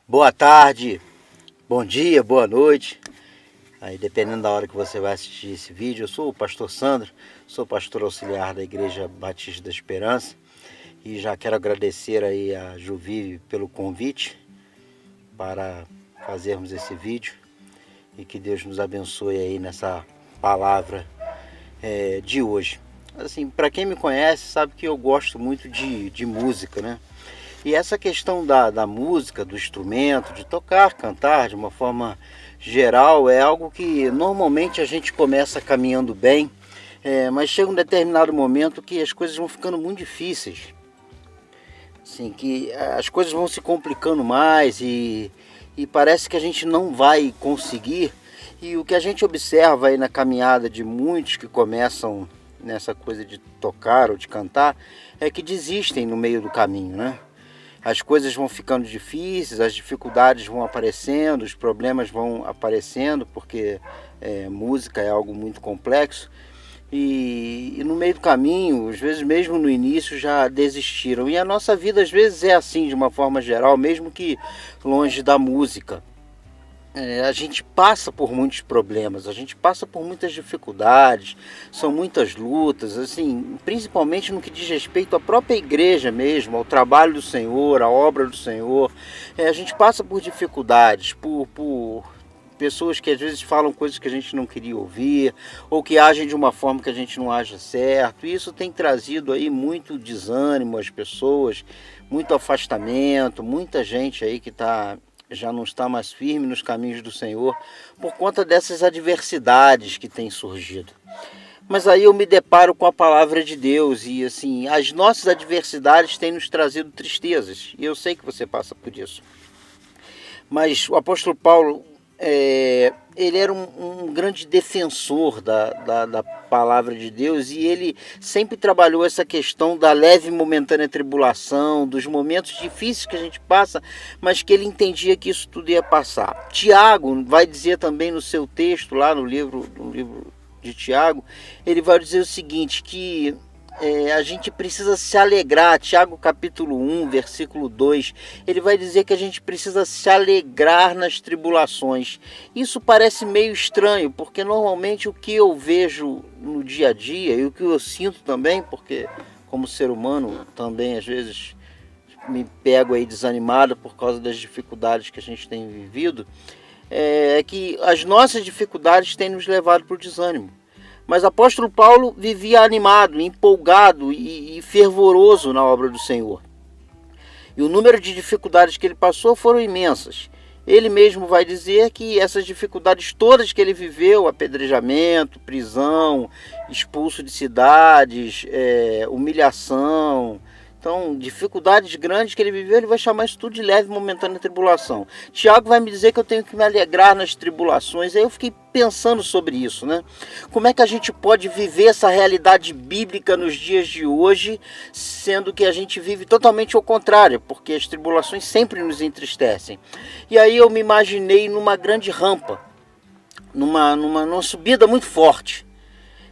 Boa tarde, bom dia, boa noite. Aí dependendo da hora que você vai assistir esse vídeo, eu sou o pastor Sandro, sou pastor auxiliar da Igreja Batista da Esperança e já quero agradecer aí a Juvive pelo convite para fazermos esse vídeo e que Deus nos abençoe aí nessa palavra de hoje. Assim, para quem me conhece sabe que eu gosto muito de música, né? E essa questão da música, do instrumento, de tocar, cantar de uma forma geral, é algo que normalmente a gente começa caminhando bem, mas chega um determinado momento que as coisas vão ficando muito difíceis. Assim, que as coisas vão se complicando mais e parece que a gente não vai conseguir. E o que a gente observa aí na caminhada de muitos que começam nessa coisa de tocar ou de cantar, é que desistem no meio do caminho, né? As coisas vão ficando difíceis, as dificuldades vão aparecendo, os problemas vão aparecendo, porque música é algo muito complexo. E no meio do caminho, às vezes mesmo no início, já desistiram. E a nossa vida às vezes é assim, de uma forma geral, mesmo que longe da música. A gente passa por muitos problemas, a gente passa por muitas dificuldades, são muitas lutas, assim, principalmente no que diz respeito à própria igreja mesmo, ao trabalho do Senhor, à obra do Senhor. A gente passa por dificuldades, por pessoas que às vezes falam coisas que a gente não queria ouvir, ou que agem de uma forma que a gente não acha certo. E isso tem trazido aí muito desânimo às pessoas, muito afastamento, muita gente aí que já não está mais firme nos caminhos do Senhor por conta dessas adversidades que têm surgido. Mas aí eu me deparo com a palavra de Deus e assim, as nossas adversidades têm nos trazido tristezas, e eu sei que você passa por isso. Mas o apóstolo Paulo, ele era um grande defensor da palavra de Deus, e ele sempre trabalhou essa questão da leve e momentânea tribulação, dos momentos difíceis que a gente passa, mas que ele entendia que isso tudo ia passar. Tiago vai dizer também no seu texto, lá no livro de Tiago, ele vai dizer o seguinte, que a gente precisa se alegrar. Tiago capítulo 1, versículo 2, ele vai dizer que a gente precisa se alegrar nas tribulações. Isso parece meio estranho, porque normalmente o que eu vejo no dia a dia, e o que eu sinto também, porque como ser humano também às vezes me pego aí desanimado por causa das dificuldades que a gente tem vivido, é que as nossas dificuldades têm nos levado para o desânimo. Mas o apóstolo Paulo vivia animado, empolgado e fervoroso na obra do Senhor. E o número de dificuldades que ele passou foram imensas. Ele mesmo vai dizer que essas dificuldades todas que ele viveu, apedrejamento, prisão, expulso de cidades, humilhação, então dificuldades grandes que ele viveu, ele vai chamar isso tudo de leve e momentânea tribulação. Tiago vai me dizer que eu tenho que me alegrar nas tribulações. Aí eu fiquei pensando sobre isso, né? Como é que a gente pode viver essa realidade bíblica nos dias de hoje, sendo que a gente vive totalmente ao contrário, porque as tribulações sempre nos entristecem. E aí eu me imaginei numa grande rampa, numa subida muito forte.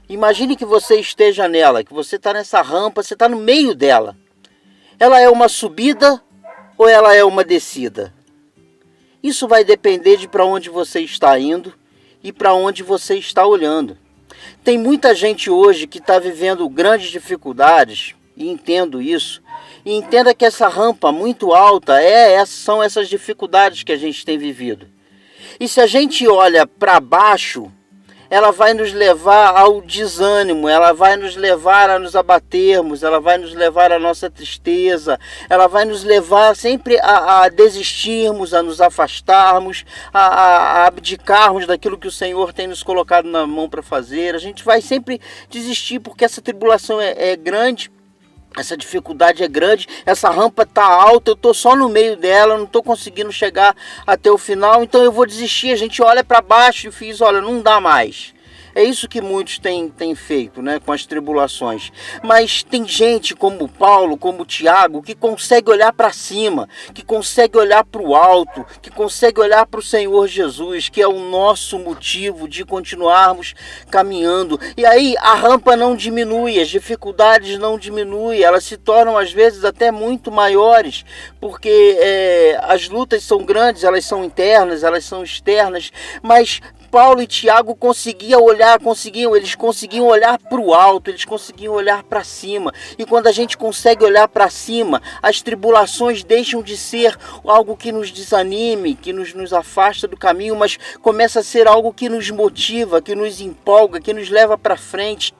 Imagine que você esteja nela, que você está nessa rampa, você está no meio dela. Ela é uma subida ou ela é uma descida? Isso vai depender de para onde você está indo e para onde você está olhando. Tem muita gente hoje que está vivendo grandes dificuldades, e entendo isso. E entenda que essa rampa muito alta são essas dificuldades que a gente tem vivido. E se a gente olha para baixo, ela vai nos levar ao desânimo, ela vai nos levar a nos abatermos, ela vai nos levar à nossa tristeza, ela vai nos levar sempre a desistirmos, a nos afastarmos, a abdicarmos daquilo que o Senhor tem nos colocado na mão para fazer. A gente vai sempre desistir porque essa tribulação é grande. Essa dificuldade é grande, essa rampa está alta, eu estou só no meio dela, não estou conseguindo chegar até o final, então eu vou desistir. A gente olha para baixo e diz, olha, não dá mais. É isso que muitos têm feito, né, com as tribulações. Mas tem gente como Paulo, como Tiago, que consegue olhar para cima, que consegue olhar para o alto, que consegue olhar para o Senhor Jesus, que é o nosso motivo de continuarmos caminhando. E aí a rampa não diminui, as dificuldades não diminuem, elas se tornam às vezes até muito maiores, porque as lutas são grandes, elas são internas, elas são externas, mas Paulo e Tiago eles conseguiam olhar para o alto, eles conseguiam olhar para cima. E quando a gente consegue olhar para cima, as tribulações deixam de ser algo que nos desanime, que nos afasta do caminho, mas começa a ser algo que nos motiva, que nos empolga, que nos leva para frente.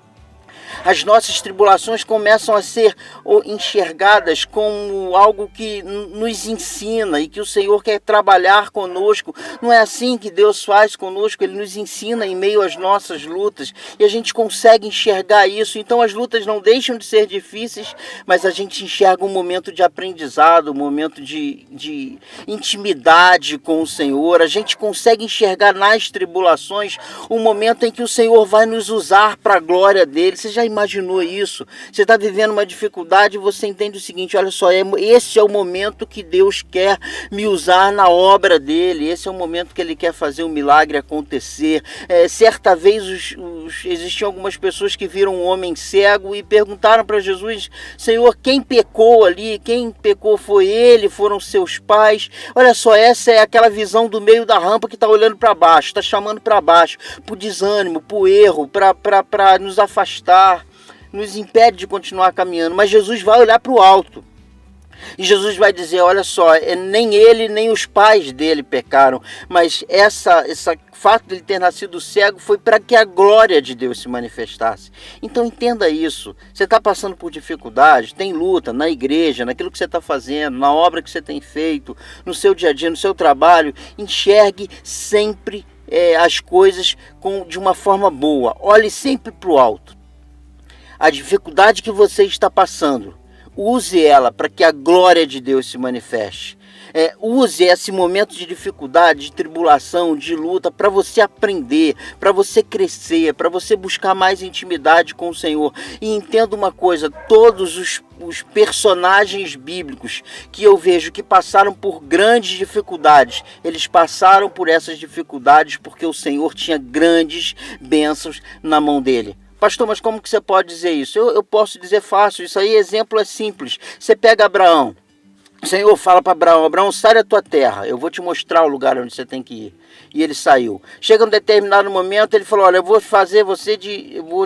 As nossas tribulações começam a ser enxergadas como algo que nos ensina e que o Senhor quer trabalhar conosco. Não é assim que Deus faz conosco, Ele nos ensina em meio às nossas lutas e a gente consegue enxergar isso. Então as lutas não deixam de ser difíceis, mas a gente enxerga um momento de aprendizado, um momento de intimidade com o Senhor. A gente consegue enxergar nas tribulações um momento em que o Senhor vai nos usar para a glória dEle. Você já imaginou isso? Você está vivendo uma dificuldade e você entende o seguinte: olha só, esse é o momento que Deus quer me usar na obra dele, esse é o momento que ele quer fazer um milagre acontecer. Certa vez existiam algumas pessoas que viram um homem cego e perguntaram para Jesus: Senhor, quem pecou ali? Quem pecou foi ele? Foram seus pais? Olha só, essa é aquela visão do meio da rampa que está olhando para baixo, está chamando para baixo, para o desânimo, para o erro, para nos afastar, nos impede de continuar caminhando. Mas Jesus vai olhar para o alto. E Jesus vai dizer: olha só, nem ele nem os pais dele pecaram, mas esse fato de ele ter nascido cego foi para que a glória de Deus se manifestasse. Então entenda isso. Você está passando por dificuldade, tem luta na igreja, naquilo que você está fazendo, na obra que você tem feito, no seu dia a dia, no seu trabalho. Enxergue sempre as coisas de uma forma boa. Olhe sempre para o alto. A dificuldade que você está passando, use ela para que a glória de Deus se manifeste. Use esse momento de dificuldade, de tribulação, de luta, para você aprender, para você crescer, para você buscar mais intimidade com o Senhor. E entenda uma coisa: todos os personagens bíblicos que eu vejo que passaram por grandes dificuldades, eles passaram por essas dificuldades porque o Senhor tinha grandes bênçãos na mão dele. Pastor, mas como que você pode dizer isso? Eu posso dizer fácil, isso aí, exemplo é simples. Você pega Abraão, o Senhor fala para Abraão: Abraão, sai da tua terra, eu vou te mostrar o lugar onde você tem que ir. E ele saiu. Chega um determinado momento, ele falou: olha, eu vou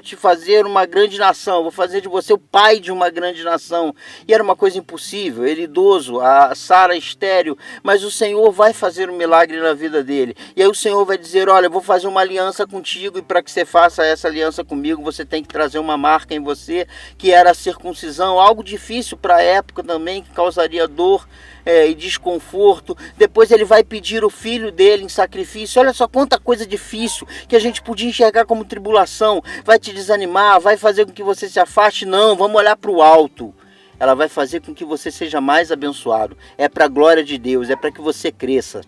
te fazer uma grande nação, vou fazer de você o pai de uma grande nação. E era uma coisa impossível, ele idoso, a Sara estéril, mas o Senhor vai fazer um milagre na vida dele. E aí o Senhor vai dizer: olha, eu vou fazer uma aliança contigo, e para que você faça essa aliança comigo, você tem que trazer uma marca em você, que era a circuncisão, algo difícil para a época também, que causaria dor e desconforto. Depois ele vai pedir o filho dele em sacrifício. Olha só quanta coisa difícil que a gente podia enxergar como tribulação. Vai te desanimar, vai fazer com que você se afaste. Não, vamos olhar para o alto. Ela vai fazer com que você seja mais abençoado. É para a glória de Deus, é para que você cresça,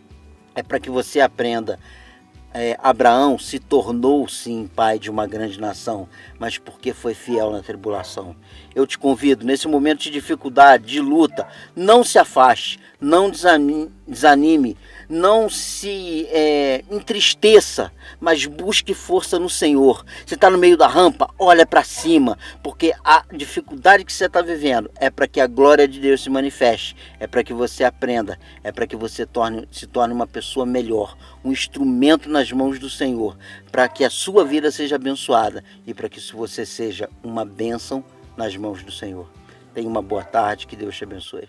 é para que você aprenda. Abraão se tornou sim pai de uma grande nação, mas porque foi fiel na tribulação. Eu te convido, nesse momento de dificuldade, de luta, não se afaste, não desanime, não se entristeça, mas busque força no Senhor. Você está no meio da rampa, olha para cima, porque a dificuldade que você está vivendo é para que a glória de Deus se manifeste, é para que você aprenda, é para que você se torne uma pessoa melhor, um instrumento nas mãos do Senhor, para que a sua vida seja abençoada e para que você seja uma bênção nas mãos do Senhor. Tenha uma boa tarde, que Deus te abençoe.